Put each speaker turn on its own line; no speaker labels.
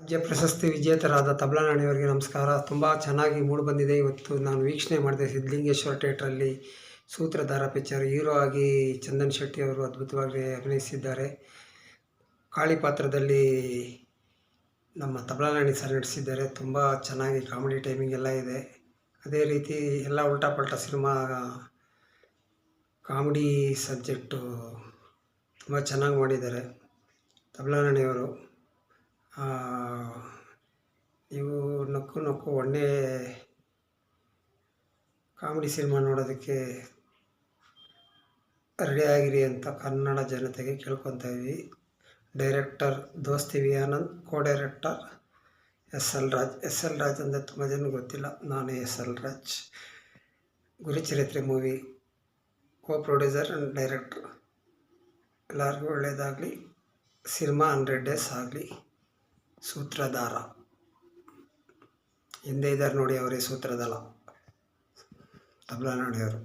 ರಾಜ್ಯ ಪ್ರಶಸ್ತಿ ವಿಜೇತರಾದ ತಬಲಾನಾಣಿಯವರಿಗೆ ನಮಸ್ಕಾರ. ತುಂಬ ಚೆನ್ನಾಗಿ ಮೂಡಿಬಂದಿದೆ. ಇವತ್ತು ನಾನು ವೀಕ್ಷಣೆ ಮಾಡಿದೆ ಸಿದ್ಧಲಿಂಗೇಶ್ವರ ಥಿಯೇಟ್ರಲ್ಲಿ ಸೂತ್ರಧಾರ ಪಿಕ್ಚರ್. ಹೀರೋ ಆಗಿ ಚಂದನ್ ಶೆಟ್ಟಿ ಅವರು ಅದ್ಭುತವಾಗಿ ಅಭಿನಯಿಸಿದ್ದಾರೆ. ಕಾಳಿ ಪಾತ್ರದಲ್ಲಿ ನಮ್ಮ ತಬಲಾನಾಣಿ ಸರ್ ನಟಿಸಿದ್ದಾರೆ. ತುಂಬ ಚೆನ್ನಾಗಿ ಕಾಮಿಡಿ ಟೈಮಿಂಗ್ ಎಲ್ಲ ಇದೆ. ಅದೇ ರೀತಿ ಎಲ್ಲ ಉಲ್ಟಾ ಪಲ್ಟಾ ಸಿನಿಮಾ ಕಾಮಿಡಿ ಸಬ್ಜೆಕ್ಟು ತುಂಬ ಚೆನ್ನಾಗಿ ಮಾಡಿದ್ದಾರೆ ತಬಲಾನಾಣಿಯವರು. ನೀವು ನಕ್ಕು ಒಳ್ಳೆ ಕಾಮಿಡಿ ಸಿನಿಮಾ ನೋಡೋದಕ್ಕೆ ರೆಡಿಯಾಗಿರಿ ಅಂತ ಕನ್ನಡ ಜನತೆಗೆ ಕೇಳ್ಕೊತಾ ಇದ್ವಿ. Director Dosti V Anand, co director S L Raj ಅಂದರೆ ತುಂಬ ಜನ ಗೊತ್ತಿಲ್ಲ. ನಾನೇ S L Raj. Gurucharitre movie co producer and director. ಎಲ್ಲರಿಗೂ ಒಳ್ಳೆಯದಾಗಲಿ. ಸಿನಿಮಾ 100 ಡೇಸ್ ಆಗಲಿ. ಸೂತ್ರಧಾರ ಹಿಂದೆ ಇದ್ದಾರೆ ನೋಡಿ, ಅವರೇ ಸೂತ್ರಧಾರ ತಬಲಾನಾಣಿಯವರು.